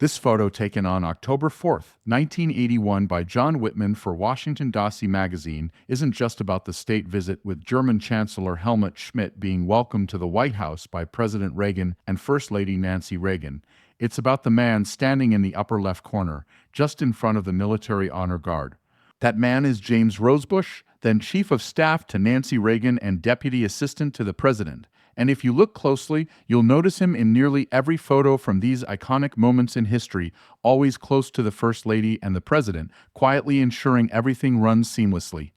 This photo, taken on October 4th, 1981 by John Whitman for Washington DC magazine, isn't just about the state visit, with German Chancellor Helmut Schmidt being welcomed to the White House by President Reagan and First Lady Nancy Reagan. It's about the man standing in the upper left corner, just in front of the Military Honor Guard. That man is James Rosebush, then Chief of Staff to Nancy Reagan and Deputy Assistant to the President. And if you look closely, you'll notice him in nearly every photo from these iconic moments in history, always close to the First Lady and the President, quietly ensuring everything runs seamlessly.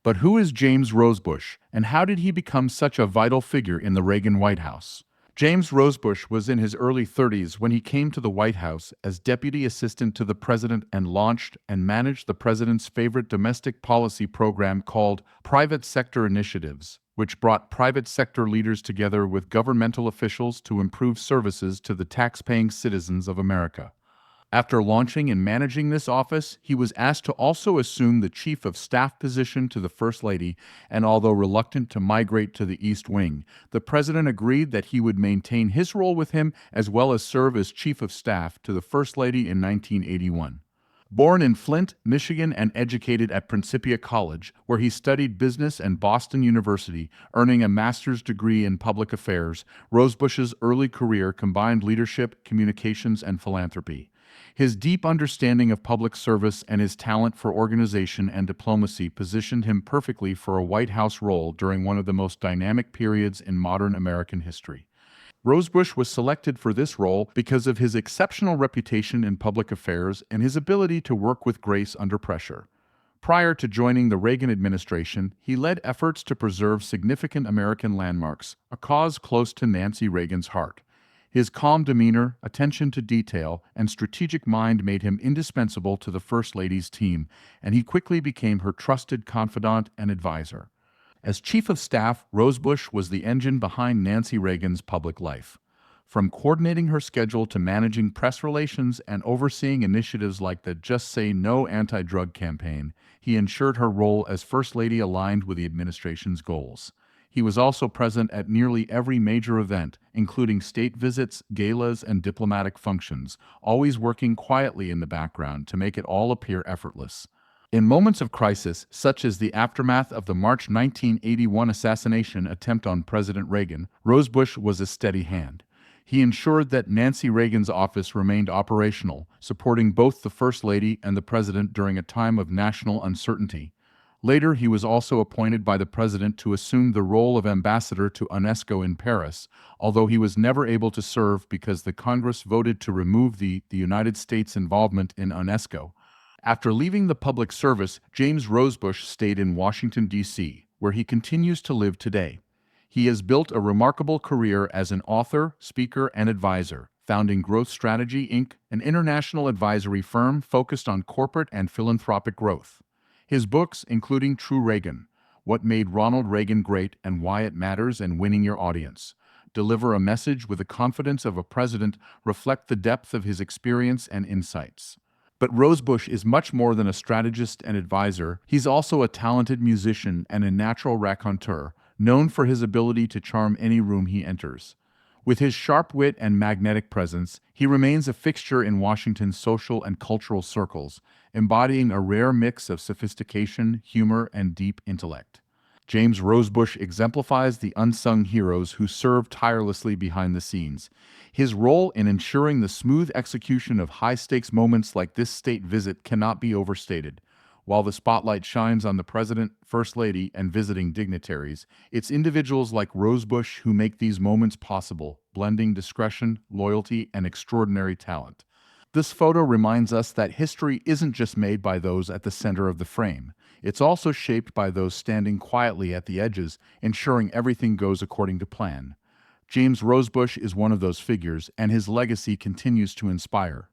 But who is James Rosebush, and how did he become such a vital figure in the Reagan White House? James Rosebush was in his early 30s when he came to the White House as Deputy Assistant to the President and launched and managed the President's favorite domestic policy program called Private Sector Initiatives, which brought private sector leaders together with governmental officials to improve services to the tax-paying citizens of America. After launching and managing this office, he was asked to also assume the Chief of Staff position to the First Lady, and although reluctant to migrate to the East Wing, the President agreed that he would maintain his role with him as well as serve as Chief of Staff to the First Lady in 1981. Born in Flint, Michigan, and educated at Principia College, where he studied business, and Boston University, earning a master's degree in public affairs, Rosebush's early career combined leadership, communications, and philanthropy. His deep understanding of public service and his talent for organization and diplomacy positioned him perfectly for a White House role during one of the most dynamic periods in modern American history. Rosebush was selected for this role because of his exceptional reputation in public affairs and his ability to work with grace under pressure. Prior to joining the Reagan administration, he led efforts to preserve significant American landmarks, a cause close to Nancy Reagan's heart. His calm demeanor, attention to detail, and strategic mind made him indispensable to the First Lady's team, and he quickly became her trusted confidant and advisor. As Chief of Staff, Rosebush was the engine behind Nancy Reagan's public life. From coordinating her schedule to managing press relations and overseeing initiatives like the Just Say No anti-drug campaign, he ensured her role as First Lady aligned with the administration's goals. He was also present at nearly every major event, including state visits, galas, and diplomatic functions, always working quietly in the background to make it all appear effortless. In moments of crisis, such as the aftermath of the March 1981 assassination attempt on President Reagan, Rosebush was a steady hand. He ensured that Nancy Reagan's office remained operational, supporting both the First Lady and the President during a time of national uncertainty. Later, he was also appointed by the President to assume the role of ambassador to UNESCO in Paris, although he was never able to serve because the Congress voted to remove the United States' involvement in UNESCO. After leaving the public service, James Rosebush stayed in Washington, D.C., where he continues to live today. He has built a remarkable career as an author, speaker, and advisor, founding Growth Strategy, Inc., an international advisory firm focused on corporate and philanthropic growth. His books, including True Reagan, What Made Ronald Reagan Great and Why It Matters, and Winning Your Audience, deliver a message with the confidence of a president, reflect the depth of his experience and insights. But Rosebush is much more than a strategist and advisor. He's also a talented musician and a natural raconteur, known for his ability to charm any room he enters. With his sharp wit and magnetic presence, he remains a fixture in Washington's social and cultural circles, embodying a rare mix of sophistication, humor, and deep intellect. James Rosebush exemplifies the unsung heroes who serve tirelessly behind the scenes. His role in ensuring the smooth execution of high-stakes moments like this state visit cannot be overstated. While the spotlight shines on the President, First Lady, and visiting dignitaries, it's individuals like Rosebush who make these moments possible, blending discretion, loyalty, and extraordinary talent. This photo reminds us that history isn't just made by those at the center of the frame. It's also shaped by those standing quietly at the edges, ensuring everything goes according to plan. James Rosebush is one of those figures, and his legacy continues to inspire.